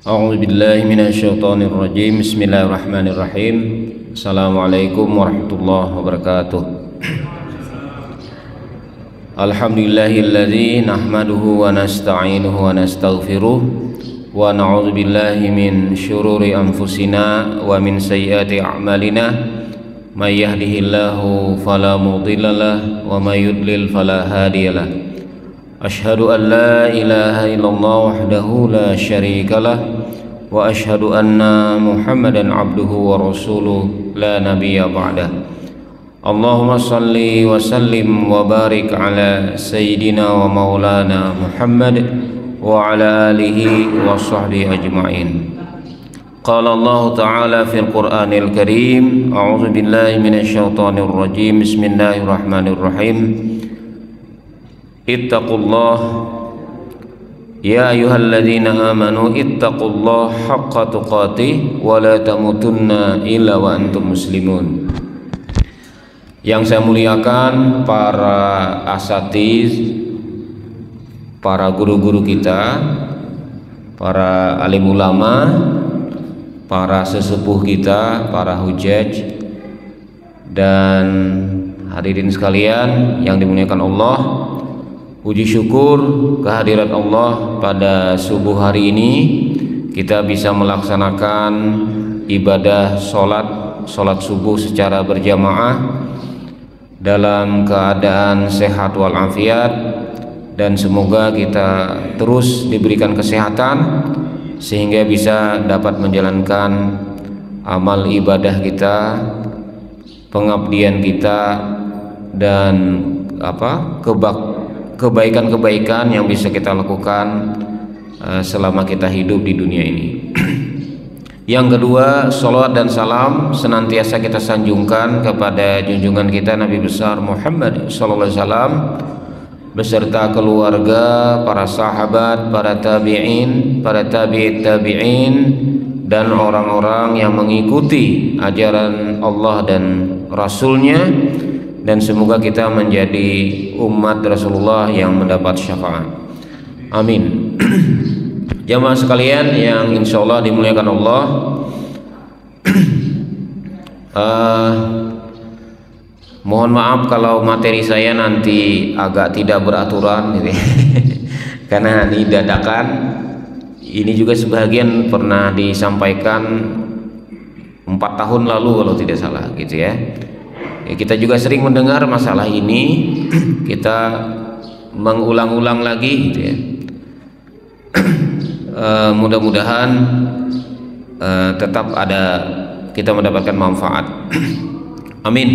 A'udzubillahi minasyaitonirrajim. Bismillahirrahmanirrahim. Assalamualaikum warahmatullahi wabarakatuh. Alhamdulillahilladzi nahmaduhu wa nasta'inuhu wa nastaghfiruh wa na'udzu billahi min syururi anfusina wa min sayyiati a'malina may yahdihillahu fala mudhillalah wa may yudlil fala hadiyalah. Asyhadu an la ilaha illallah wahdahu la syarikalah wa asyhadu anna Muhammadan abduhu wa rasuluh la nabiyya ba'dah. Allahumma salli wa sallim wa barik ala sayyidina wa maulana Muhammad wa ala alihi wa sahbihi ajma'in. Qala Allah ta'ala fil Qur'anil Karim, a'udzu billahi minasyaitonir rajim. Bismillahirrahmanirrahim. Ittaqullah ya ayyuhalladzina amanu ittaqullaha haqqa tuqatih wa la tamutunna illa wa antum muslimun. Yang saya muliakan para asatiz, para guru-guru kita, para alim ulama, para sesepuh kita, para hujaj, dan hadirin sekalian yang dimuliakan Allah. Puji syukur kehadiran Allah pada subuh hari ini kita bisa melaksanakan ibadah sholat subuh secara berjamaah dalam keadaan sehat walafiat, dan semoga kita terus diberikan kesehatan sehingga bisa dapat menjalankan amal ibadah kita, pengabdian kita, dan kebaikan-kebaikan yang bisa kita lakukan selama kita hidup di dunia ini. Yang kedua, salawat dan salam senantiasa kita sanjungkan kepada junjungan kita Nabi besar Muhammad sallallahu alaihi wasallam beserta keluarga, para sahabat, para tabi'in, para tabi'it tabi'in, dan orang-orang yang mengikuti ajaran Allah dan Rasulnya. Dan semoga kita menjadi umat Rasulullah yang mendapat syafaat. Amin. Jamaah sekalian yang insya Allah dimuliakan Allah, mohon maaf kalau materi saya nanti agak tidak beraturan gitu. Karena ini dadakan. Ini juga sebagian pernah disampaikan 4 tahun lalu kalau tidak salah gitu ya. Kita juga sering mendengar masalah ini, kita mengulang-ulang lagi gitu ya. Mudah-mudahan tetap ada kita mendapatkan manfaat. Amin.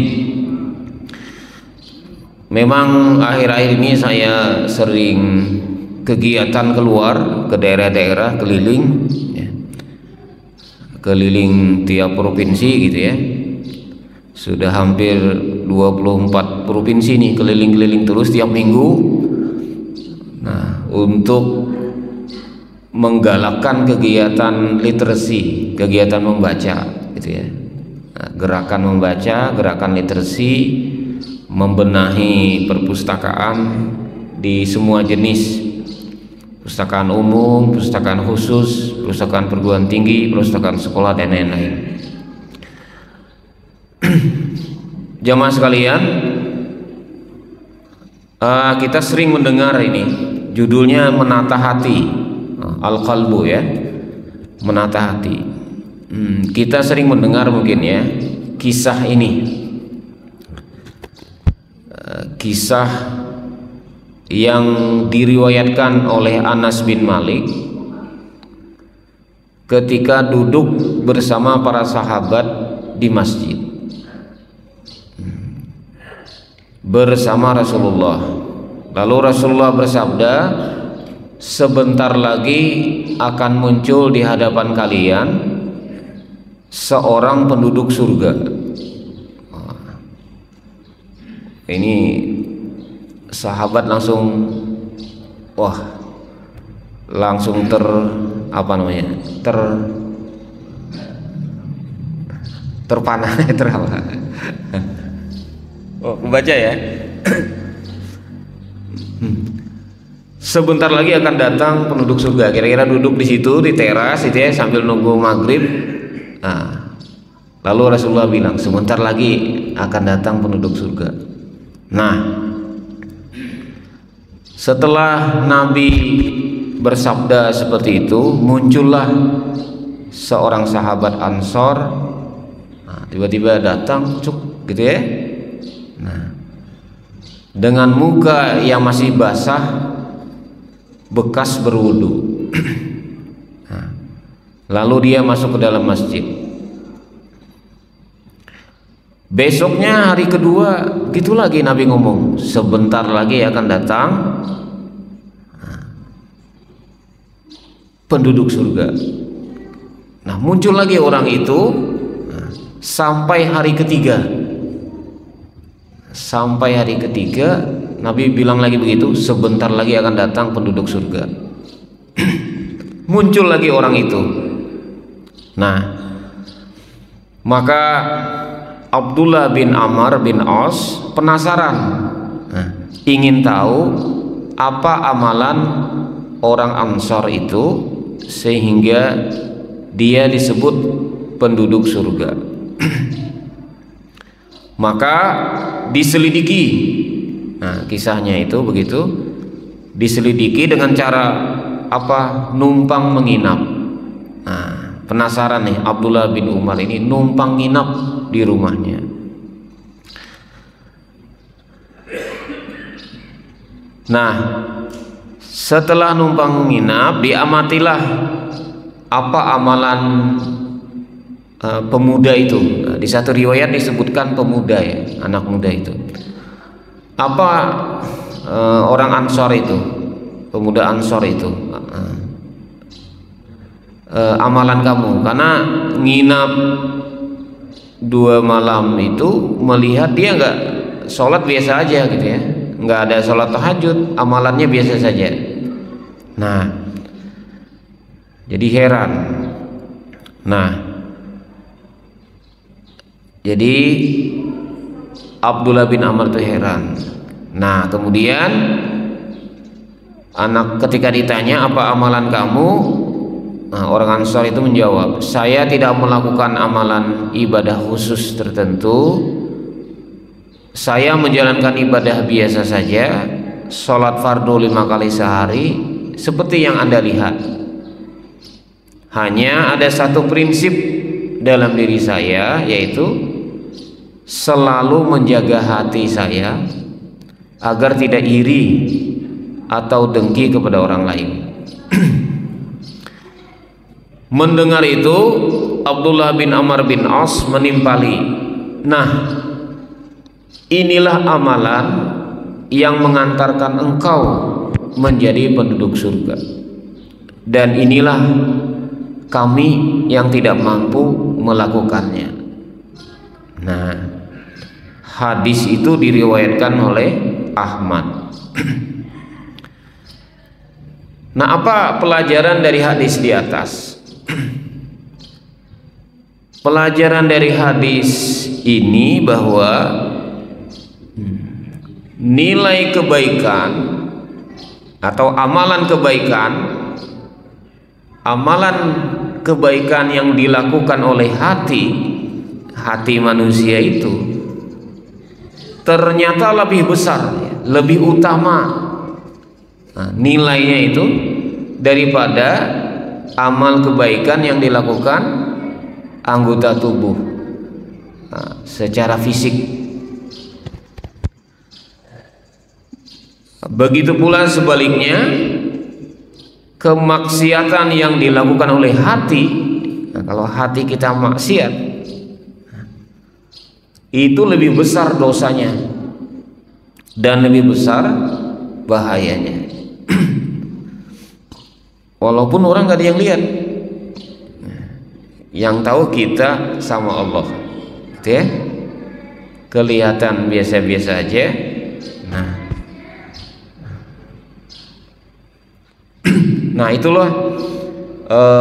Memang akhir-akhir ini saya sering kegiatan keluar ke daerah-daerah keliling ya. Keliling tiap provinsi gitu ya. Sudah hampir 24 provinsi nih, keliling-keliling terus tiap minggu. Nah, untuk menggalakkan kegiatan literasi, kegiatan membaca gitu ya. Nah, gerakan membaca, gerakan literasi, membenahi perpustakaan di semua jenis. Perpustakaan umum, perpustakaan khusus, perpustakaan perguruan tinggi, perpustakaan sekolah, dan lain-lain. Jamaah sekalian, kita sering mendengar ini, judulnya menata hati, al-qalbu ya, menata hati. Kita sering mendengar mungkin ya kisah ini, kisah yang diriwayatkan oleh Anas bin Malik ketika duduk bersama para sahabat di masjid bersama Rasulullah. Lalu Rasulullah bersabda, sebentar lagi akan muncul di hadapan kalian seorang penduduk surga. Ini sahabat langsung terpana. Membaca ya. Sebentar lagi akan datang penduduk surga. Kira-kira duduk di situ di teras itu ya sambil nunggu maghrib. Nah, lalu Rasulullah bilang sebentar lagi akan datang penduduk surga. Nah, setelah Nabi bersabda seperti itu, muncullah seorang sahabat Ansor. Nah, tiba-tiba datang, cuk, gitu ya. Nah, dengan muka yang masih basah, bekas berwudu. Nah, lalu dia masuk ke dalam masjid. Besoknya hari kedua gitu lagi Nabi ngomong, sebentar lagi akan datang penduduk surga. Nah, muncul lagi orang itu sampai hari ketiga. Sampai hari ketiga Nabi bilang lagi begitu, sebentar lagi akan datang penduduk surga. Muncul lagi orang itu. Nah, maka Abdullah bin Amr bin As penasaran, ingin tahu apa amalan orang Ansor itu sehingga dia disebut penduduk surga. Maka diselidiki. Nah, kisahnya itu begitu, diselidiki dengan cara apa? Numpang menginap. Nah, penasaran nih Abdullah bin Umar ini numpang nginap di rumahnya. Nah, setelah numpang nginap, diamatilah apa amalan pemuda itu. Nah, di satu riwayat disebutkan pemuda ya, anak muda itu. Apa orang Ansor itu, pemuda Ansor itu, amalan kamu? Karena nginap 2 malam itu melihat dia nggak sholat biasa aja gitu ya, nggak ada sholat tahajud, amalannya biasa saja. Nah, jadi heran. Nah, jadi Abdullah bin Amr itu heran. Nah, kemudian ketika ditanya apa amalan kamu, nah, orang Ansor itu menjawab, saya tidak melakukan amalan ibadah khusus tertentu. Saya menjalankan ibadah biasa saja, sholat fardu 5 kali sehari, seperti yang Anda lihat. Hanya ada satu prinsip dalam diri saya, yaitu selalu menjaga hati saya agar tidak iri atau dengki kepada orang lain. Mendengar itu, Abdullah bin Amr bin As menimpali, nah, inilah amalan yang mengantarkan engkau menjadi penduduk surga, dan inilah kami yang tidak mampu melakukannya. Nah, hadis itu diriwayatkan oleh Ahmad. Nah, apa pelajaran dari hadis di atas? Pelajaran dari hadis ini bahwa nilai kebaikan atau amalan kebaikan yang dilakukan oleh hati manusia itu ternyata lebih besar, lebih utama nilainya itu daripada amal kebaikan yang dilakukan anggota tubuh secara fisik. Begitu pula sebaliknya, kemaksiatan yang dilakukan oleh hati, kalau hati kita maksiat, itu lebih besar dosanya dan lebih besar bahayanya. Walaupun orang gak ada yang lihat, yang tahu kita sama Allah, gitu ya. Kelihatan biasa-biasa aja. Nah, itulah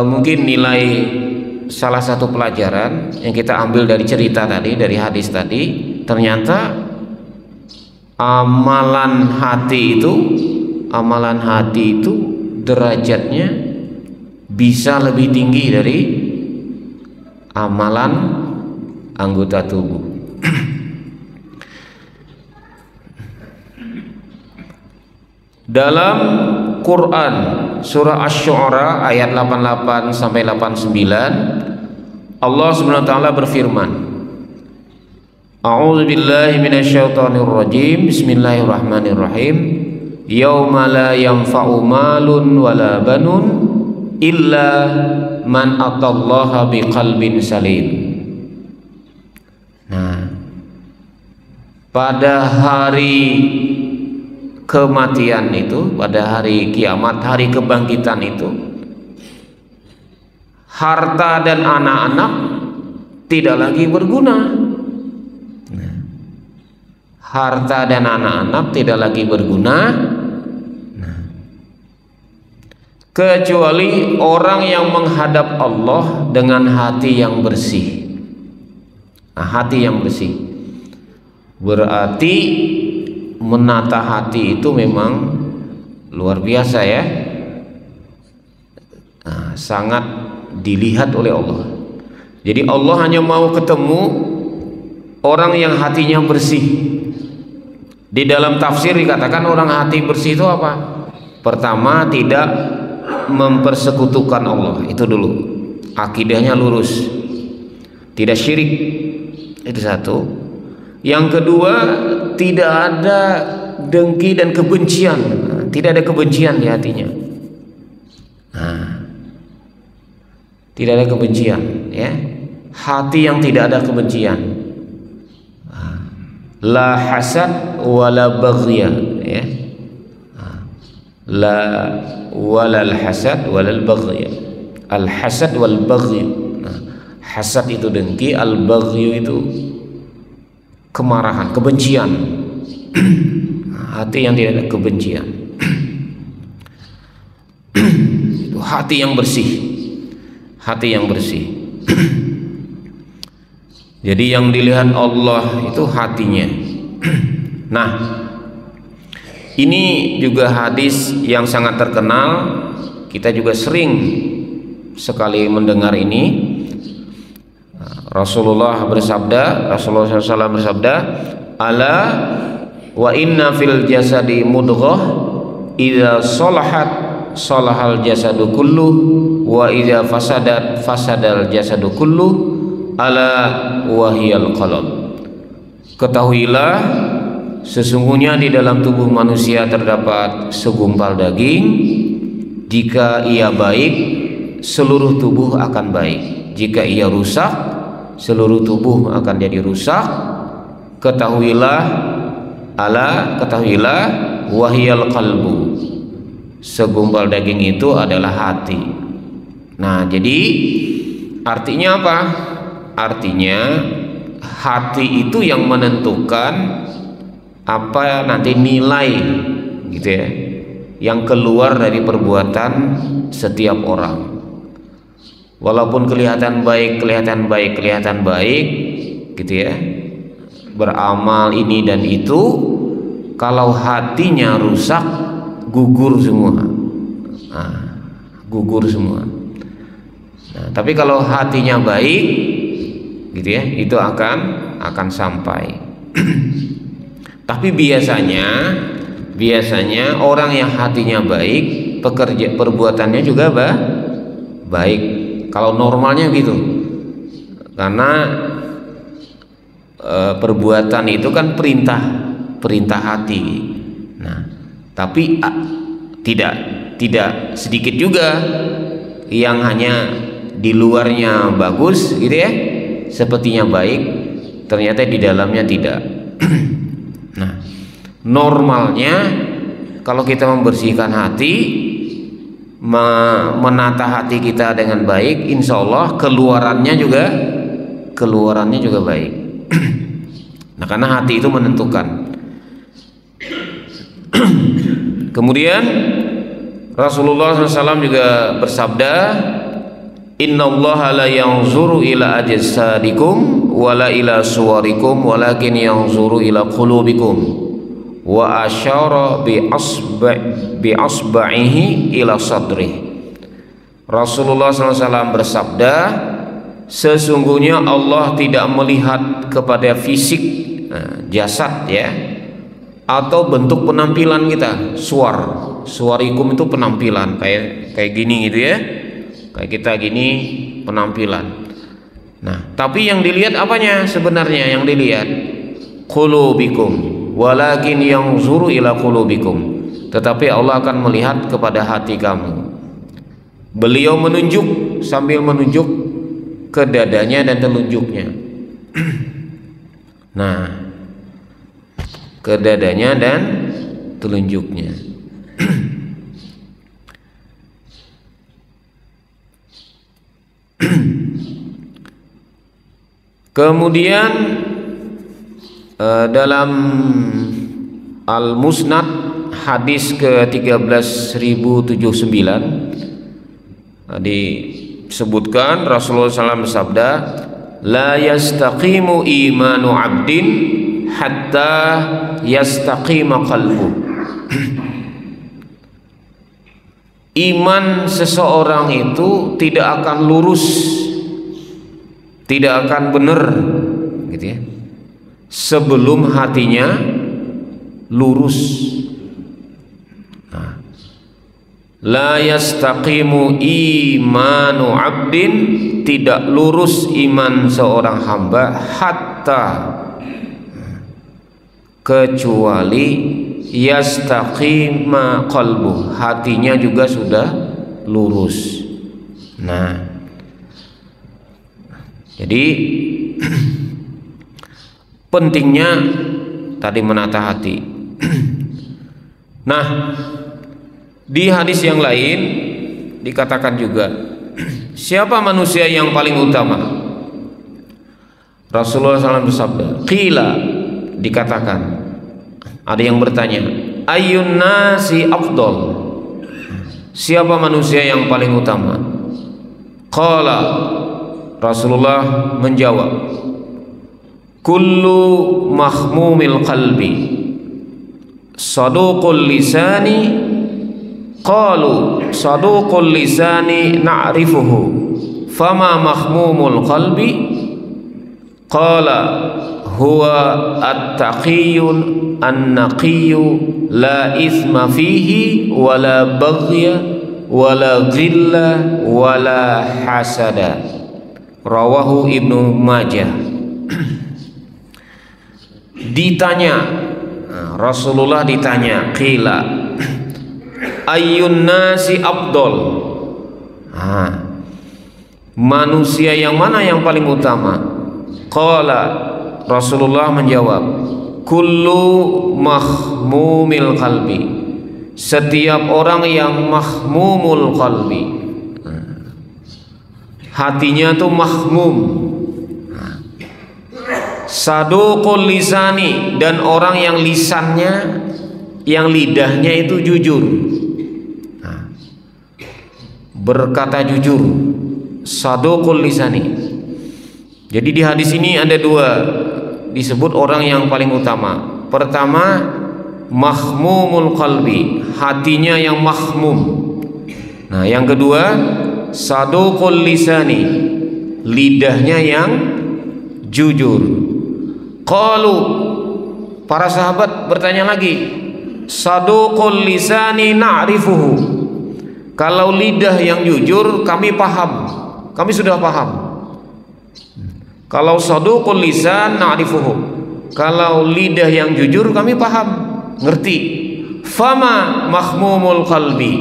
mungkin nilai salah satu pelajaran yang kita ambil dari cerita tadi, dari hadis tadi. Ternyata amalan hati itu amalan hati itu derajatnya bisa lebih tinggi dari amalan anggota tubuh. Dalam Quran surah Asy-Syu'ara ayat 88 sampai 89, Allah Subhanahu wa taala berfirman, A'udzu billahi minasyaitonir rajim. Bismillahirrahmanirrahim. Yauma la yanfa'u malun wala banun illa man atallaha biqalbin salim. Nah, pada hari kematian itu, pada hari kiamat, hari kebangkitan itu, harta dan anak-anak tidak lagi berguna. Harta dan anak-anak tidak lagi berguna, kecuali orang yang menghadap Allah dengan hati yang bersih. Nah, hati yang bersih berarti menata hati itu memang luar biasa ya. Nah, sangat dilihat oleh Allah. Jadi Allah hanya mau ketemu orang yang hatinya bersih. Di dalam tafsir dikatakan orang hati bersih itu apa? Pertama, tidak mempersekutukan Allah, itu dulu. Akidahnya lurus, tidak syirik, itu satu. Yang kedua, tidak ada dengki dan kebencian, tidak ada kebencian di hatinya. Nah, tidak ada kebencian, ya. Hati yang tidak ada kebencian. La hasad wala baghya, ya. La walal hasad walal baghya. Al hasad wal baghyu. Nah, hasad itu dengki, al baghyu itu kemarahan, kebencian. Hati yang tidak ada kebencian. Itu hati yang bersih. Hati yang bersih. Jadi yang dilihat Allah itu hatinya. Nah, ini juga hadis yang sangat terkenal. Kita juga sering sekali mendengar ini. Rasulullah SAW bersabda, "Ala wa inna fil jasadi mudghah, idza salahat salahal jasadu kulluh, wa idza fasadat fasadal jasadu kulluh. Ala wahiyal qalb." Ketahuilah, sesungguhnya di dalam tubuh manusia terdapat segumpal daging. Jika ia baik, seluruh tubuh akan baik. Jika ia rusak, seluruh tubuh akan jadi rusak. Ketahuilah, ketahuilah, wahiyal qalbu, segumpal daging itu adalah hati. Nah, jadi artinya apa? Artinya hati itu yang menentukan apa nanti nilai, gitu ya, yang keluar dari perbuatan setiap orang. Walaupun kelihatan baik, gitu ya, beramal ini dan itu, kalau hatinya rusak, gugur semua. Nah, gugur semua. Nah, tapi kalau hatinya baik, gitu ya, itu akan sampai. Tapi biasanya orang yang hatinya baik, perbuatannya juga baik. Kalau normalnya gitu. Karena perbuatan itu kan perintah hati. Nah, tapi tidak sedikit juga yang hanya di luarnya bagus, gitu ya, sepertinya baik, ternyata di dalamnya tidak. Nah, normalnya kalau kita membersihkan hati, menata hati kita dengan baik, insya Allah keluarannya juga baik. Nah, karena hati itu menentukan. Kemudian Rasulullah SAW juga bersabda, "Innallaha la yanzuru ila ajsadikum wala ila suwarikum walakin yanzuru ila qulubikum wa asyara bi asba'ihi ila sadrih. Rasulullah SAW bersabda, sesungguhnya Allah tidak melihat kepada fisik jasad ya, atau bentuk penampilan kita. Suarikum itu penampilan kayak gini gitu ya, kayak kita gini penampilan. Nah, tapi yang dilihat apanya sebenarnya? Yang dilihat qulubikum, walakin yanzuru ila qulubikum. Tetapi Allah akan melihat kepada hati kamu. Beliau menunjuk sambil menunjuk ke dadanya dan telunjuknya. Nah, ke dadanya dan telunjuknya. Kemudian dalam Al-Musnad hadis ke-13.079 disebutkan Rasulullah SAW bersabda, la yastaqimu imanu abdin hatta yastaqima qalbu. Iman seseorang itu tidak akan lurus, tidak akan benar gitu ya, sebelum hatinya lurus. La yastaqimu imanu abdin, tidak lurus iman seorang hamba, hatta, kecuali yastaqima qalbu, hatinya juga sudah lurus. Nah, jadi pentingnya tadi menata hati. Nah, di hadis yang lain dikatakan juga, siapa manusia yang paling utama? Rasulullah SAW bersabda, qila, dikatakan, ada yang bertanya, ayyun nasi afdal, siapa manusia yang paling utama? Qala, Rasulullah menjawab, kullu mahmumil qalbi saduqul lisani. Qalu saduqul lisani na'rifuhu fama mahmumul qalbi? Qala huwa at-taqiyyun an-naqiyyu la ithma fihi wala baghya wala ghilla wala hasada. Rawahu Ibnu Majah. Ditanya, Rasulullah ditanya, qila ayyun nasi afdal, manusia yang mana yang paling utama? Qala, Rasulullah menjawab, kullu mahmumil qalbi, setiap orang yang mahmumul qalbi, hatinya tuh mahmum. Saduqul lisani, dan orang yang lisannya, yang lidahnya itu jujur, berkata jujur. Saduqul lisani. Jadi di hadis ini ada dua disebut orang yang paling utama. Pertama, mahmumul qalbi, hatinya yang mahmum. Nah, yang kedua, saduqul lisani, lidahnya yang jujur. Qalu, para sahabat bertanya lagi, saduqul lisani na'rifuhu, kalau lidah yang jujur kami paham, kami sudah paham. Kalau saduqul lisan na'rifuhu, kalau lidah yang jujur kami paham, ngerti. Fama mahmumul qalbi,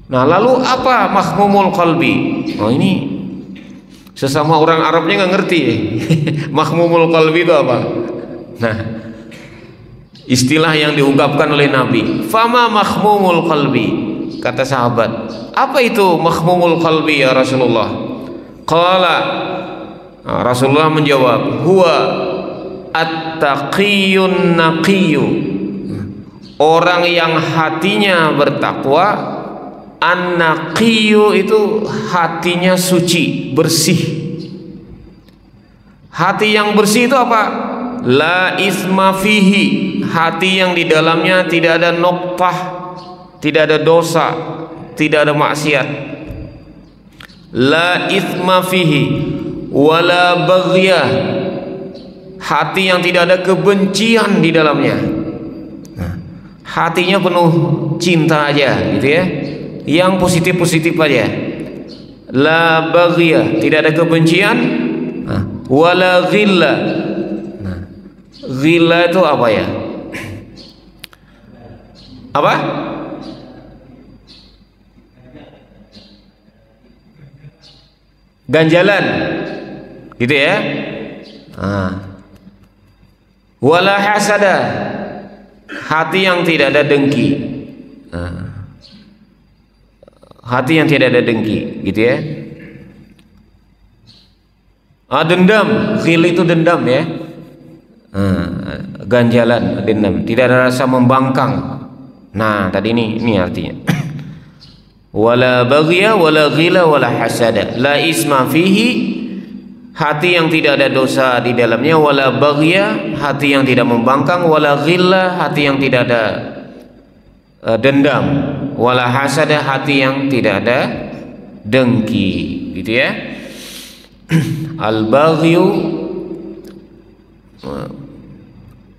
nah lalu apa mahmumul qalbi? Oh, ini sesama orang Arabnya nggak ngerti. Mahmumul qalbi itu apa? Nah, istilah yang diungkapkan oleh Nabi, fama mahmumul qalbi, kata sahabat, apa itu mahmumul qalbi ya Rasulullah? Qala, Rasulullah menjawab, huwa at-taqiyyun naqiyyu, orang yang hatinya bertakwa. An-naqiyyu itu hatinya suci, bersih. Hati yang bersih itu apa? La isma fihi, hati yang di dalamnya tidak ada noktah, tidak ada dosa, tidak ada maksiat. La isma fihi wala baghya, hati yang tidak ada kebencian di dalamnya. Nah, hatinya penuh cinta aja gitu ya, yang positif-positif aja. La baghya, tidak ada kebencian. Nah, wala ghilla. Nah, ghilla itu apa ya? Apa? Ganjalan gitu ya. Wala hasada, hati yang tidak ada dengki. Hati yang tidak ada dengki gitu ya. Dendam, ghil itu dendam ya. Ganjalan, dendam, tidak ada rasa membangkang. Nah, tadi ini artinya. Wala baghya wala ghila wala hasada, la isma fihi, hati yang tidak ada dosa di dalamnya. Wala baghya, hati yang tidak membangkang. Wala ghilla, hati yang tidak ada dendam. Wala hasada, hati yang tidak ada dengki gitu ya. Al-baghyu,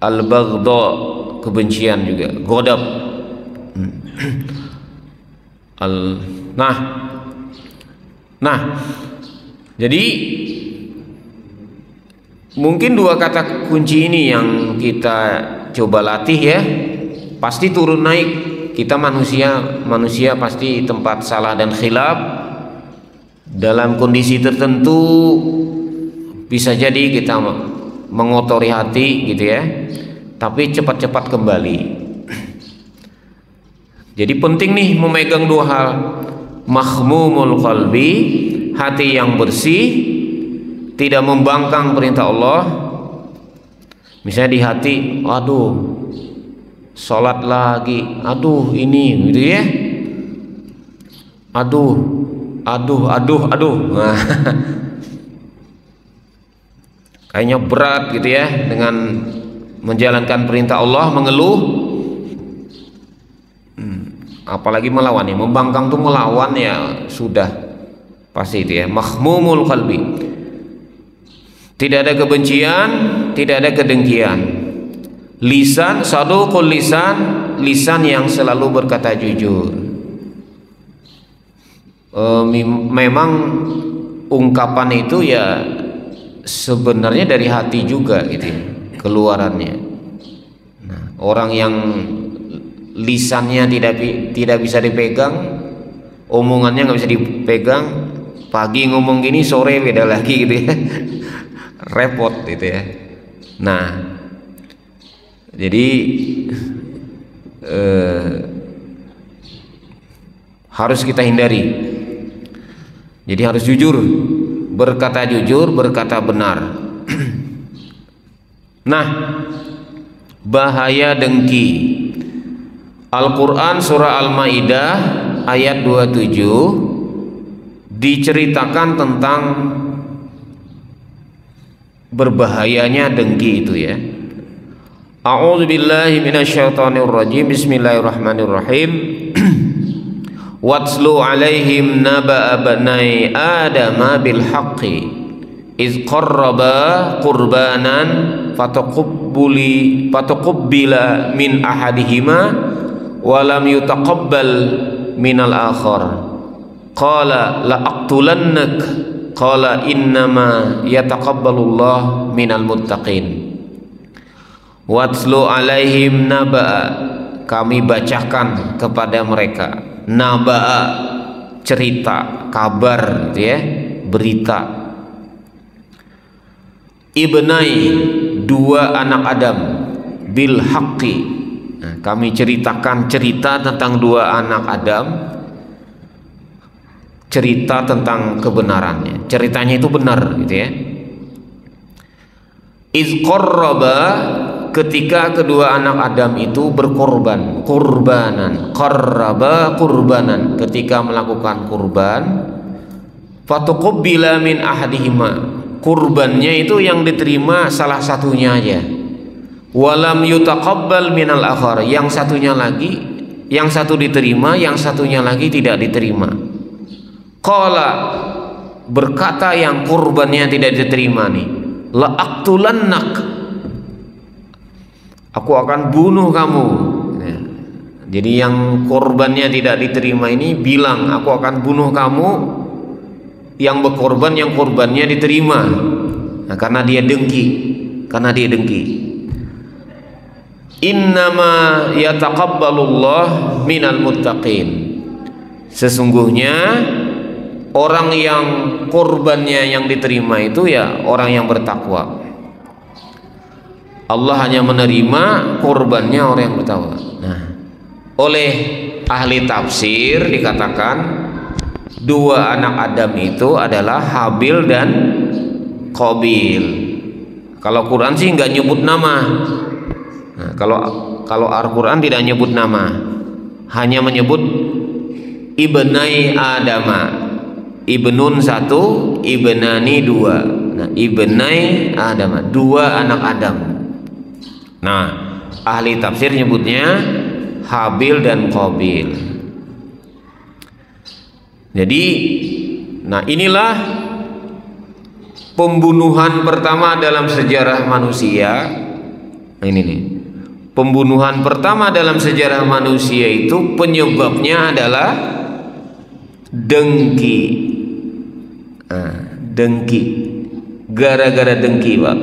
al-baghdha, kebencian juga. Ghadab. Nah, jadi mungkin dua kata kunci ini yang kita coba latih ya. Pasti turun naik. Kita manusia pasti tempat salah dan khilaf. Dalam kondisi tertentu bisa jadi kita mengotori hati gitu ya, tapi cepat-cepat kembali. Jadi penting nih memegang dua hal. Mahmumul qalbi, hati yang bersih, tidak membangkang perintah Allah. Misalnya di hati, aduh sholat lagi, aduh ini gitu ya, aduh. Nah, kayaknya berat gitu ya dengan menjalankan perintah Allah, mengeluh. Apalagi melawan ya, membangkang tuh melawan ya, sudah pasti itu ya. Mahmumul qalbi, tidak ada kebencian, tidak ada kedengkian. Lisan saduqul lisan, lisan yang selalu berkata jujur. Memang ungkapan itu ya sebenarnya dari hati juga gitu ya, keluarannya. Nah, orang yang lisannya tidak bisa dipegang, omongannya nggak bisa dipegang, pagi ngomong gini, sore beda lagi gitu ya. Repot gitu ya. Nah, jadi harus kita hindari. Jadi harus jujur, berkata jujur, berkata benar. Nah, bahaya dengki. Al-Quran surah Al-Ma'idah ayat 27 diceritakan tentang berbahayanya dengki itu ya. A'udzubillahi minasyaitonirrajim. Bismillahirrahmanirrahim. Watslu alaihim naba'a bani adama bil haqqi iz qarraba qurbanan fatuqabbila min ahadihima wa lam yutaqabbal minal akhar qala la aqtulannak qala innama yataqabbalullah minal muttaqin. Watslu alaihim naba'a, kami bacakan kepada mereka, naba'a cerita, kabar gitu ya, berita. Ibnai, dua anak Adam, bil haqqi. Nah, kami ceritakan cerita tentang dua anak Adam, cerita tentang kebenarannya, ceritanya itu benar gitu ya. Iz qarraba, ketika kedua anak Adam itu berkorban, kurbanan, qarraba kurbanan, ketika melakukan kurban, fatuqabbila min ahadihima, kurbannya itu yang diterima salah satunya aja. Walam yutaqabbal minal akhar, yang satunya lagi, yang satu diterima, yang satunya lagi tidak diterima. Qala, berkata yang kurbannya tidak diterima nih, la aqtulannak, aku akan bunuh kamu. Jadi yang korbannya tidak diterima ini bilang, aku akan bunuh kamu. Yang berkorban, yang korbannya diterima. Nah, karena dia dengki, Innama yataqabbalullah minal muttaqin. Sesungguhnya orang yang korbannya yang diterima itu ya orang yang bertakwa. Allah hanya menerima korbannya orang yang bertakwa. Nah, oleh ahli tafsir dikatakan dua anak Adam itu adalah Habil dan Qabil. Kalau Quran sih nggak nyebut nama. Nah, kalau Al-Quran tidak nyebut nama, hanya menyebut ibnai Adama, ibnun satu, ibnani dua. Nah, ibnai Adama, dua anak Adam. Nah, ahli tafsir nyebutnya Habil dan Qabil. Jadi, nah inilah pembunuhan pertama dalam sejarah manusia. Nah, ini nih, pembunuhan pertama dalam sejarah manusia itu penyebabnya adalah dengki. Nah, dengki, gara-gara dengki, Pak.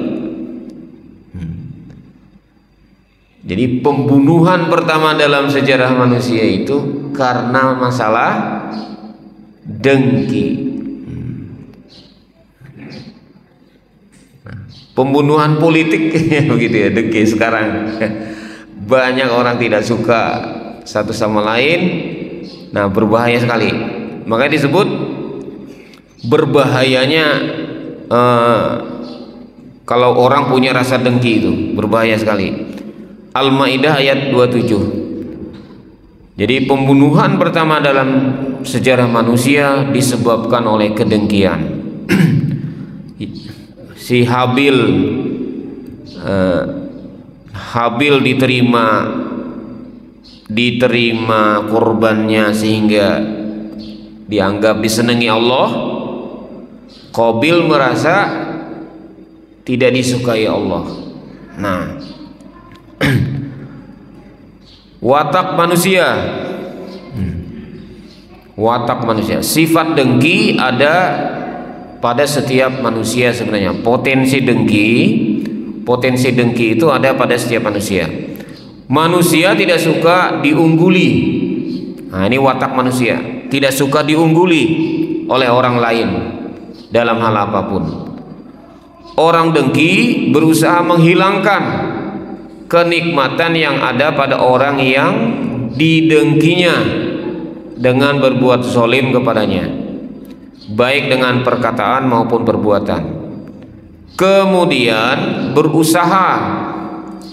Jadi pembunuhan pertama dalam sejarah manusia itu karena masalah dengki. Pembunuhan politik begitu ya, dengki sekarang. Banyak orang tidak suka satu sama lain. Nah, berbahaya sekali. Makanya disebut berbahayanya kalau orang punya rasa dengki itu berbahaya sekali. Al-Maidah ayat 27. Jadi pembunuhan pertama dalam sejarah manusia disebabkan oleh kedengkian. Si Habil diterima kurbannya sehingga dianggap disenangi Allah. Qabil merasa tidak disukai Allah. Nah, watak manusia, sifat dengki ada pada setiap manusia sebenarnya. Potensi dengki itu ada pada setiap manusia. Manusia tidak suka diungguli. Nah, ini watak manusia, tidak suka diungguli oleh orang lain dalam hal apapun. Orang dengki berusaha menghilangkan kenikmatan yang ada pada orang yang didengkinya dengan berbuat zalim kepadanya, baik dengan perkataan maupun perbuatan. Kemudian berusaha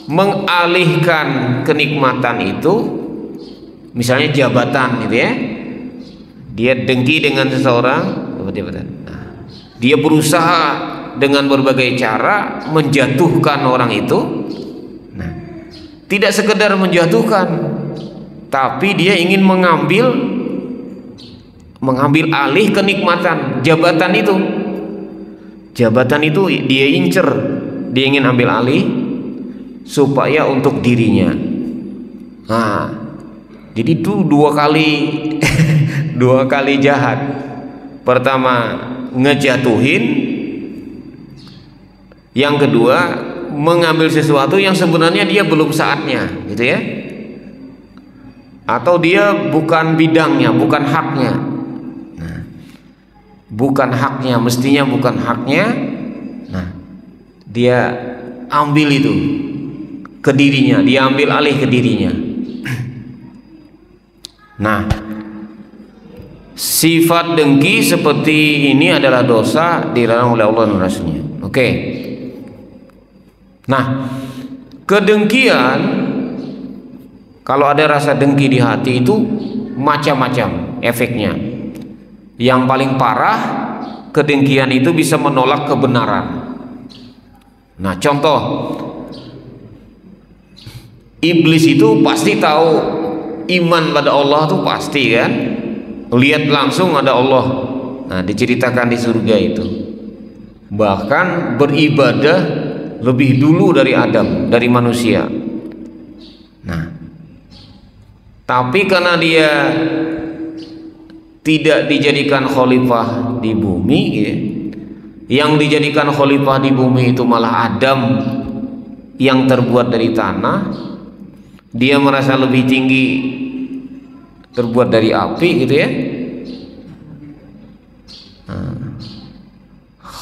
mengalihkan kenikmatan itu, misalnya jabatan gitu ya. Dia dengki dengan seseorang, nah, dia berusaha dengan berbagai cara menjatuhkan orang itu. Tidak sekedar menjatuhkan, tapi dia ingin mengambil alih kenikmatan jabatan itu. Jabatan itu dia incer, dia ingin ambil alih supaya untuk dirinya. Nah, jadi itu dua kali jahat. Pertama ngejatuhin, yang kedua mengambil sesuatu yang sebenarnya dia belum saatnya, gitu ya, atau dia bukan bidangnya, bukan haknya. Nah, bukan haknya, mestinya bukan haknya. Nah, dia ambil itu ke dirinya, dia ambil alih ke dirinya. Nah, sifat dengki seperti ini adalah dosa dilarang oleh Allah dan Rasulnya. Oke. Nah, kedengkian, kalau ada rasa dengki di hati itu macam-macam efeknya. Yang paling parah kedengkian itu bisa menolak kebenaran. Nah, contoh, iblis itu pasti tahu iman pada Allah tuh pasti kan, lihat langsung ada Allah. Nah, diceritakan di surga itu, bahkan beribadah lebih dulu dari Adam, dari manusia. Nah, tapi karena dia tidak dijadikan khalifah di bumi ya, yang dijadikan khalifah di bumi itu malah Adam yang terbuat dari tanah. Dia merasa lebih tinggi terbuat dari api gitu ya.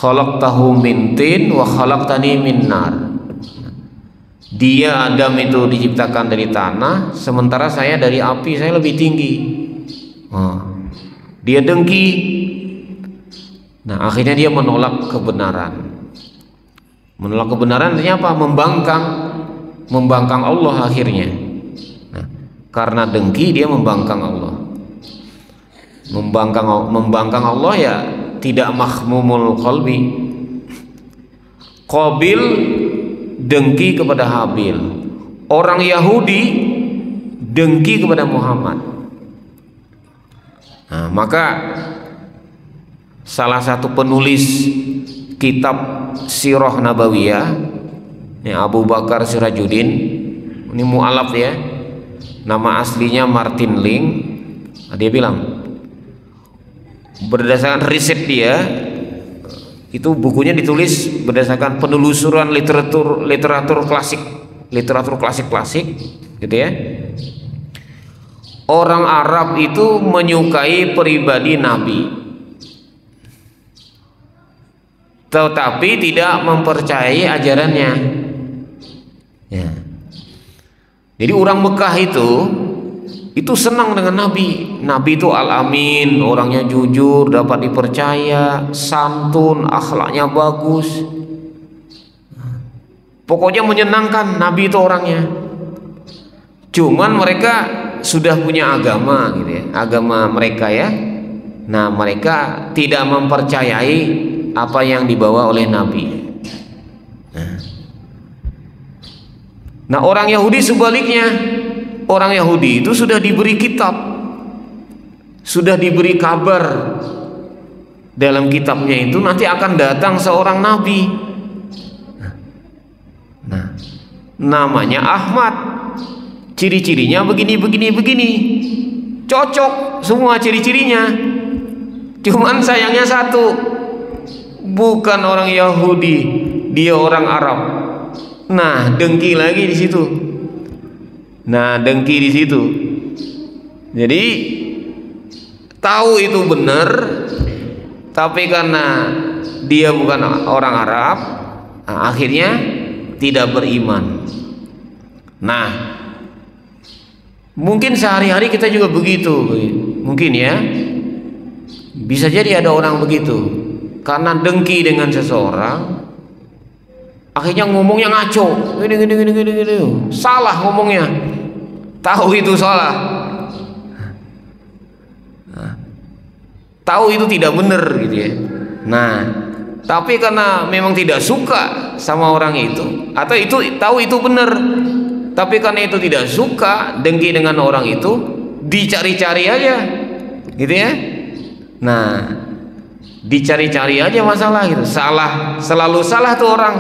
Khalaqtahu min tin wa khalaqtani min nar. Dia Adam itu diciptakan dari tanah, sementara saya dari api, saya lebih tinggi. Dia dengki. Nah, akhirnya dia menolak kebenaran. Menolak kebenaran artinya apa? Membangkang Allah akhirnya. Nah, karena dengki dia membangkang Allah. Membangkang Allah ya tidak mahmumul qalbi. Qabil dengki kepada Habil. Orang Yahudi dengki kepada Muhammad. Nah, maka salah satu penulis kitab Sirah Nabawiyah, ini Abu Bakar Sirajuddin, ini mu'alaf ya, nama aslinya Martin Ling. Nah, dia bilang berdasarkan riset dia, itu bukunya ditulis berdasarkan penelusuran literatur klasik gitu ya. Orang Arab itu menyukai pribadi Nabi, tetapi tidak mempercayai ajarannya ya. Jadi orang Mekah itu senang dengan Nabi. Nabi itu al-amin, orangnya jujur, dapat dipercaya, santun, akhlaknya bagus, pokoknya menyenangkan. Nabi itu orangnya. Cuman mereka sudah punya agama gitu ya, agama mereka ya. Nah, mereka tidak mempercayai apa yang dibawa oleh Nabi. Nah, orang Yahudi sebaliknya. Orang Yahudi itu sudah diberi kitab, sudah diberi kabar. Dalam kitabnya itu nanti akan datang seorang nabi. Nah, namanya Ahmad. Ciri-cirinya begini. Cocok semua ciri-cirinya. Cuman sayangnya satu, bukan orang Yahudi, dia orang Arab. Nah, dengki lagi di situ. Jadi tahu itu benar, tapi karena dia bukan orang Arab, akhirnya tidak beriman. Nah, mungkin sehari-hari kita juga begitu, mungkin ya. Bisa jadi ada orang begitu, karena dengki dengan seseorang, akhirnya ngomongnya ngaco, gini, salah ngomongnya, tahu itu salah, tahu itu tidak benar gitu ya. Nah, tapi karena memang tidak suka sama orang itu, atau itu tahu itu benar, tapi karena itu tidak suka, dengki dengan orang itu, dicari-cari aja gitu ya. Nah, dicari-cari aja masalah gitu, salah, selalu salah tuh orang.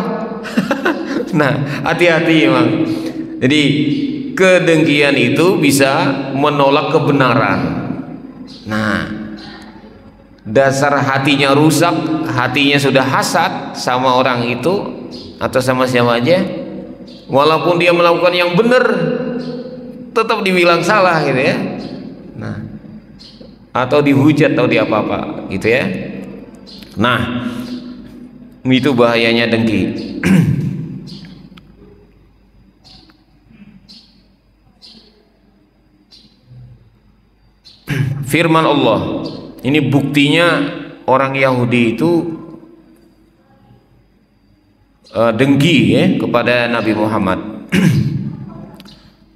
Nah, hati-hati emang. Jadi kedengkian itu bisa menolak kebenaran. Nah, dasar hatinya rusak, hatinya sudah hasad sama orang itu atau sama siapa aja, walaupun dia melakukan yang benar tetap dibilang salah gitu ya. Nah, atau dihujat atau diapa-apa gitu ya. Nah, itu bahayanya dengki. Firman Allah, ini buktinya orang Yahudi itu dengki ya kepada Nabi Muhammad.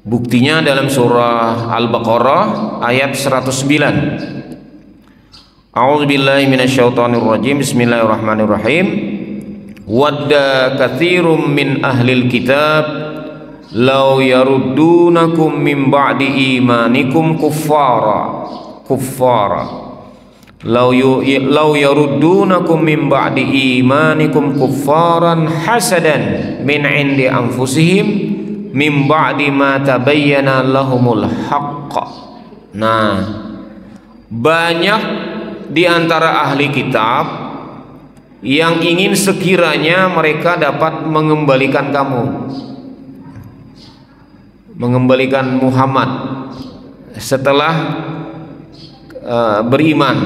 Buktinya dalam surah Al-Baqarah ayat 109. A'udzubillahi minasyaitonirrajim. Bismillahirrahmanirrahim. Wadda katsirum min ahlil kitab law yaruddunakum min ba'di imanikum kuffara law yaruddunakum min ba'di imanikum kuffaran hasadan min 'indi anfusihim min ba'di ma tabayyana lahumul haqq. Nah, banyak di antara ahli kitab yang ingin sekiranya mereka dapat mengembalikan Muhammad setelah beriman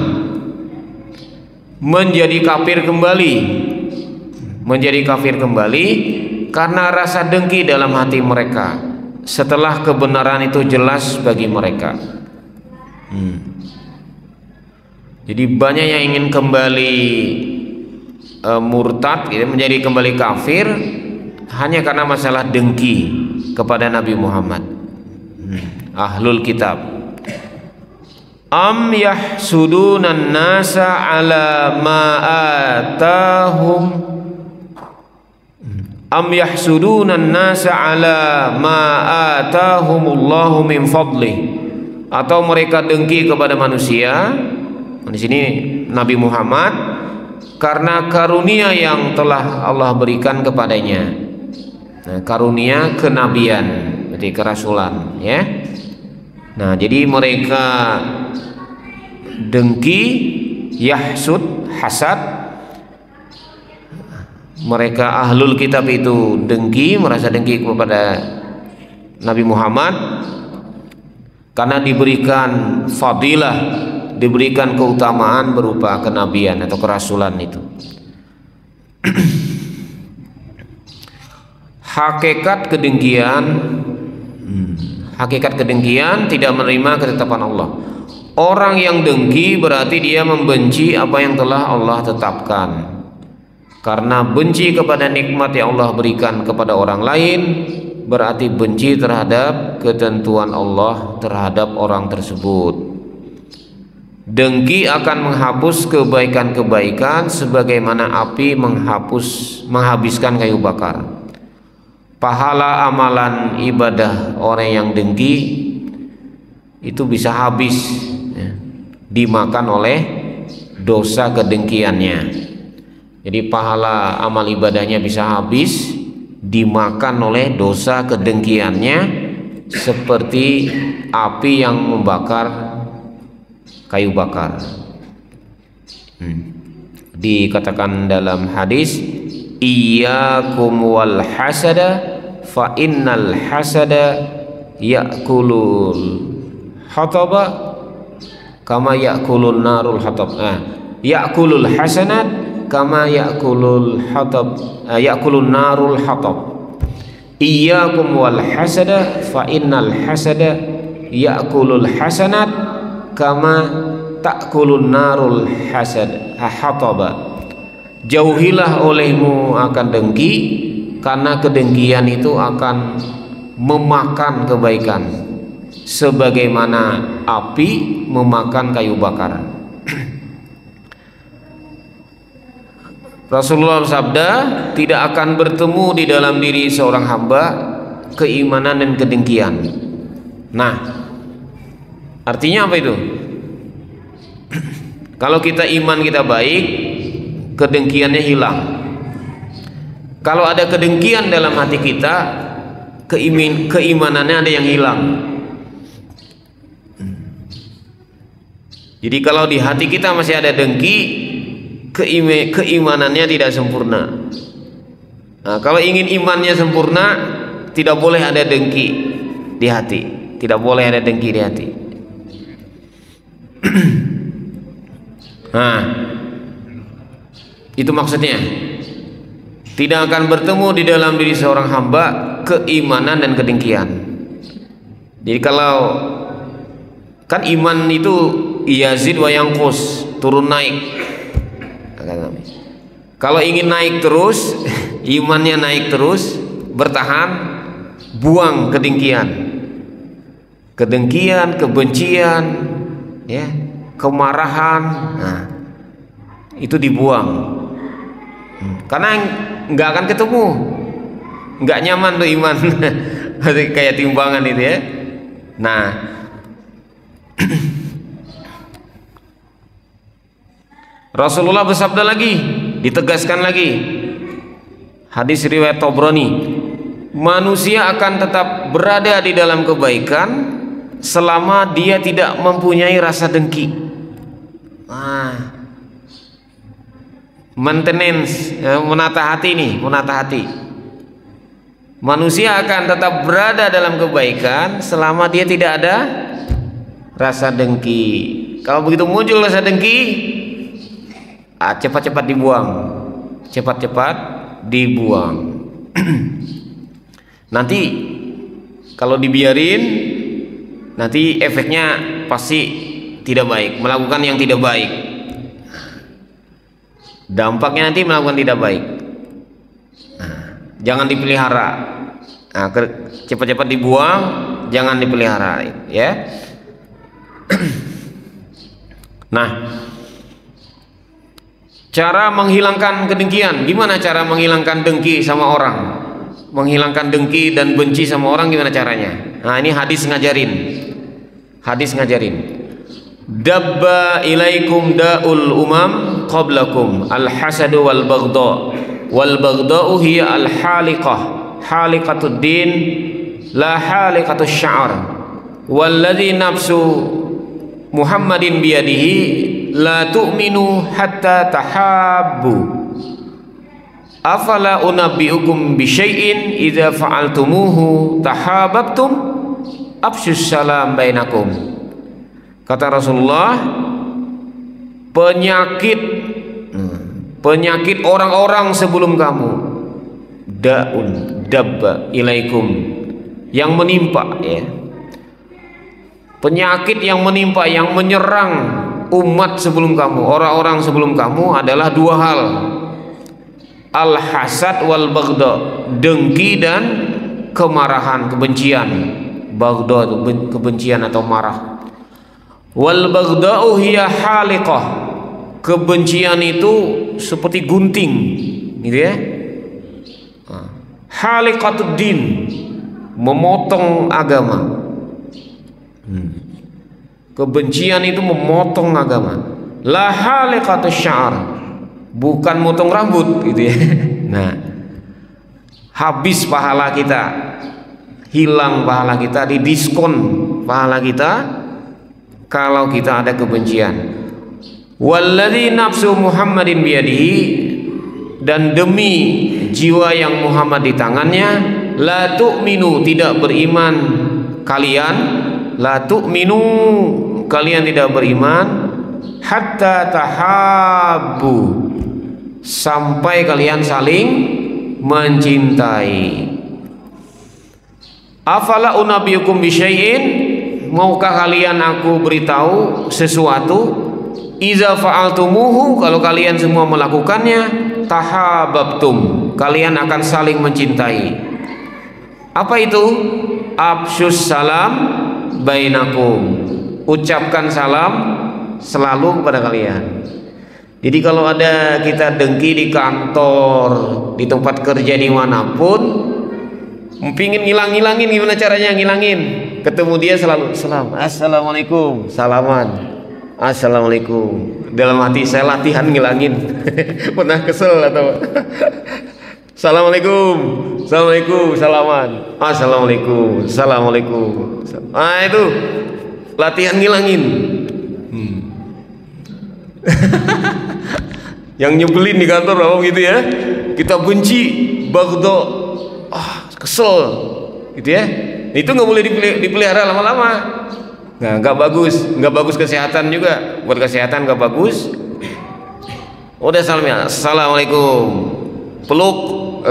menjadi kafir kembali karena rasa dengki dalam hati mereka setelah kebenaran itu jelas bagi mereka. Jadi banyak yang ingin kembali murtad, menjadi kembali kafir hanya karena masalah dengki kepada Nabi Muhammad. Ahlul kitab. Am yahsudunan nasa ala ma atahum atahumullahu min fadlih, atau mereka dengki kepada manusia, di sini Nabi Muhammad, karena karunia yang telah Allah berikan kepadanya. Nah, karunia kenabian, berarti kerasulan, ya. Nah, jadi mereka dengki, yahsud, hasad. Mereka ahlul kitab itu dengki, merasa dengki kepada Nabi Muhammad karena diberikan fadilah, diberikan keutamaan berupa kenabian atau kerasulan itu. Hakikat kedengkian tidak menerima ketetapan Allah. Orang yang dengki berarti dia membenci apa yang telah Allah tetapkan. Karena benci kepada nikmat yang Allah berikan kepada orang lain berarti benci terhadap ketentuan Allah terhadap orang tersebut. Dengki akan menghapus kebaikan-kebaikan sebagaimana api menghabiskan kayu bakar. Pahala amalan ibadah orang yang dengki itu bisa habis, ya, dimakan oleh dosa kedengkiannya. Jadi pahala amal ibadahnya bisa habis dimakan oleh dosa kedengkiannya, seperti api yang membakar kayu bakar. Dikatakan dalam hadis, iyyakum wal hasada fa innal hasada ya'kulul hataba kama ya'kulun narul hatab. Ya'kulul hasanat kama ya'kulun narul hatab. Iyyakum wal hasada fa innal hasada ya'kulul hasanat kama ta'kulun narul hataba. Jauhilah olehmu akan dengki, karena kedengkian itu akan memakan kebaikan sebagaimana api memakan kayu bakar. Rasulullah bersabda, tidak akan bertemu di dalam diri seorang hamba keimanan dan kedengkian. Nah, artinya apa itu? Kalau kita iman kita baik, kedengkiannya hilang. Kalau ada kedengkian dalam hati kita, keimanannya ada yang hilang. Jadi kalau di hati kita masih ada dengki, keimanannya tidak sempurna. Nah, kalau ingin imannya sempurna, tidak boleh ada dengki di hati. Tidak boleh ada dengki di hati. Nah, itu maksudnya. Tidak akan bertemu di dalam diri seorang hamba keimanan dan kedengkian. Jadi kalau kan iman itu yazid wa yanqus, turun naik. Kalau ingin naik terus, imannya naik terus, bertahan, buang kedengkian, kebencian, ya, kemarahan, nah, itu dibuang. Karena nggak akan ketemu, nggak nyaman tuh iman. Kayak timbangan itu ya. Nah, Rasulullah bersabda lagi, ditegaskan lagi, hadis riwayat Tabrani, manusia akan tetap berada di dalam kebaikan selama dia tidak mempunyai rasa dengki. Maintenance, menata hati nih, menata hati. Manusia akan tetap berada dalam kebaikan selama dia tidak ada rasa dengki. Kalau begitu muncul rasa dengki, cepat-cepat dibuang, cepat-cepat dibuang. Nanti kalau dibiarin, nanti efeknya pasti tidak baik, melakukan yang tidak baik. Dampaknya nanti melakukan tidak baik. Jangan dipelihara. Cepat-cepat dibuang, jangan dipelihara, ya. Nah, cara menghilangkan kedengkian, gimana cara menghilangkan dengki sama orang? Menghilangkan dengki dan benci sama orang gimana caranya? Nah, ini hadis ngajarin. Hadis ngajarin. Dabba ilaikum da'ul umam qablakum al-hasadu wal baghdha. Wal baghdha'u hiya al-haliqah, haliqatud din la haliqatus sya'ar. Walladzi nafsu Muhammadin biyadihi la tu'minu hatta tahabbu. Afala unabbiukum bi syai'in idza fa'altumuhu tahabbtum afshus salam bainakum. Kata Rasulullah, penyakit orang-orang sebelum kamu, daun dabba ilaikum, yang menimpa, ya, penyakit yang menimpa, yang menyerang umat sebelum kamu, orang-orang sebelum kamu adalah dua hal, al-hasad wal baghdha, dengki dan kemarahan, kebencian. Baghdha itu kebencian atau marah. Wal baghdha'u hiya haliqah, kebencian itu seperti gunting, gitu ya. Haliqatud din, memotong agama. Kebencian itu memotong agama. La haliqatus sya'ar, bukan motong rambut, gitu ya. Nah, habis pahala kita, hilang pahala kita, didiskon pahala kita kalau kita ada kebencian. Walladzi nafsu Muhammadin biyadihi, dan demi jiwa yang Muhammad di tangannya, la tu'minu, tidak beriman kalian, la tu'minu, kalian tidak beriman, hatta tahabbu, sampai kalian saling mencintai. Afala unabiyukum bisyai'in, maukah kalian aku beritahu sesuatu, iza fa'altumuhu, kalau kalian semua melakukannya, tahabbtum, kalian akan saling mencintai. Apa itu? Afshus salam bainakum, ucapkan salam selalu kepada kalian. Jadi kalau ada kita dengki di kantor, di tempat kerja, dimanapun, pingin ngilang-ngilangin, gimana caranya ngilangin? Ketemu dia selalu salam, assalamualaikum, salaman, assalamualaikum. Dalam hati saya latihan ngilangin. Pernah kesel atau assalamualaikum, assalamualaikum, salaman, assalamualaikum, assalamualaikum. Ah, itu latihan ngilangin. Yang nyebelin di kantor apa gitu ya, kita benci, baghdha, kesel, gitu ya. Itu nggak boleh dipelihara lama-lama. Nah, nggak bagus kesehatan juga, buat kesehatan nggak bagus. Udah salamnya, assalamualaikum, peluk,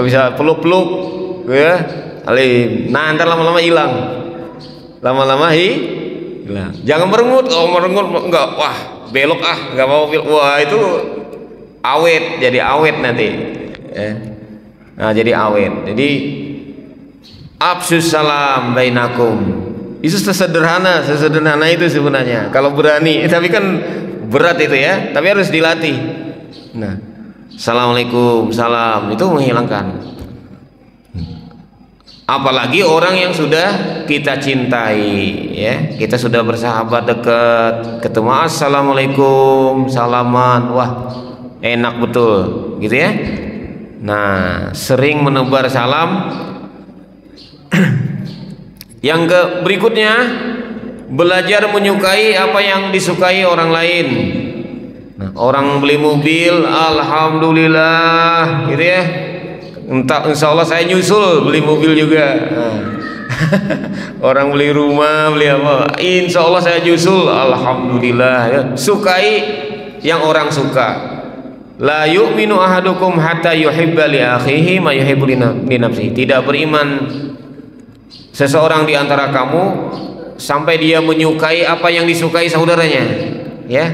bisa peluk, ya, alim. Nah, ntar lama-lama hilang, hilang. Jangan merengut, enggak, wah belok nggak mau, wah itu awet, jadi awet nanti. Nah, jadi awet. Jadi afsus salam bainakum, Itu sesederhana itu sebenarnya kalau berani. Tapi kan berat itu ya, tapi harus dilatih. Nah, assalamualaikum, salam itu menghilangkan. Apalagi orang yang sudah kita cintai, ya, kita sudah bersahabat dekat, ketemu assalamualaikum, salaman, wah enak betul, gitu ya. Nah, sering menebar salam. Yang berikutnya, belajar menyukai apa yang disukai orang lain. Nah, orang beli mobil, alhamdulillah, gitu ya. Insya Allah saya nyusul beli mobil juga. Nah. Orang beli rumah, beli apa, insya Allah saya nyusul, alhamdulillah, ya. Sukai yang orang suka. La yu'minu ahadukum hatta yuhibba li akhihi ma yuhibbu li nafsihi. Tidak beriman seseorang di antara kamu sampai dia menyukai apa yang disukai saudaranya, ya.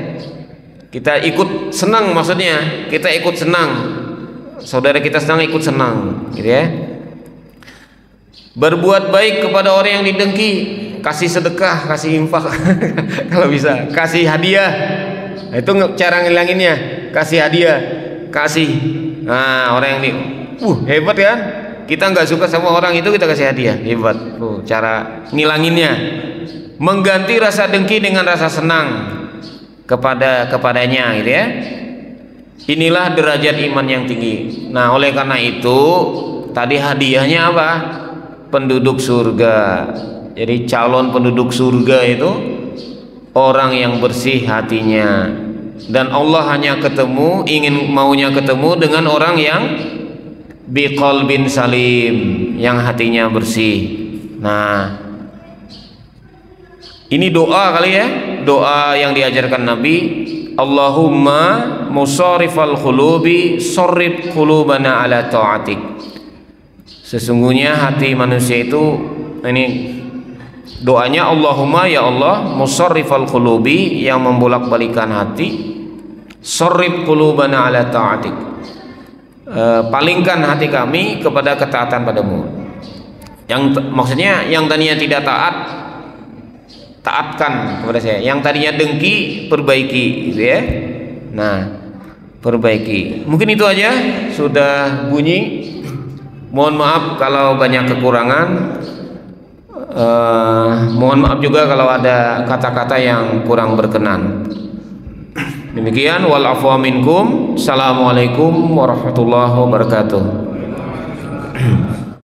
Kita ikut senang, maksudnya kita ikut senang, saudara kita senang ikut senang, gitu ya. Berbuat baik kepada orang yang didengki, kasih sedekah, kasih infak kalau bisa, kasih hadiah. Itu cara ngilanginnya, kasih hadiah, kasih. Nah, orang yang hebat kan? Kita nggak suka sama orang itu, kita kasih hadiah, hebat. Cara ngilanginnya, mengganti rasa dengki dengan rasa senang kepadanya, gitu ya. Inilah derajat iman yang tinggi. Nah, oleh karena itu tadi hadiahnya apa? Penduduk surga. Jadi calon penduduk surga itu orang yang bersih hatinya, dan Allah hanya maunya ketemu dengan orang yang biqalbin salim, yang hatinya bersih. Nah, ini doa kali ya, doa yang diajarkan Nabi. Allahumma musarrifal qulubi sarrif qulubana ala ta'atik. Sesungguhnya hati manusia itu, ini doanya, Allahumma, ya Allah, musarrifal qulubi, yang membolak-balikan hati, sarrif qulubana ala ta'atik, palingkan hati kami kepada ketaatan padamu. Yang maksudnya yang tadinya tidak taat, taatkan kepada saya. Yang tadinya dengki, perbaiki, gitu ya. Nah, perbaiki. Mungkin itu aja, sudah bunyi. Mohon maaf kalau banyak kekurangan. Mohon maaf juga kalau ada kata-kata yang kurang berkenan. Demikian, wal afwa minkum. Assalamualaikum warahmatullahi wabarakatuh.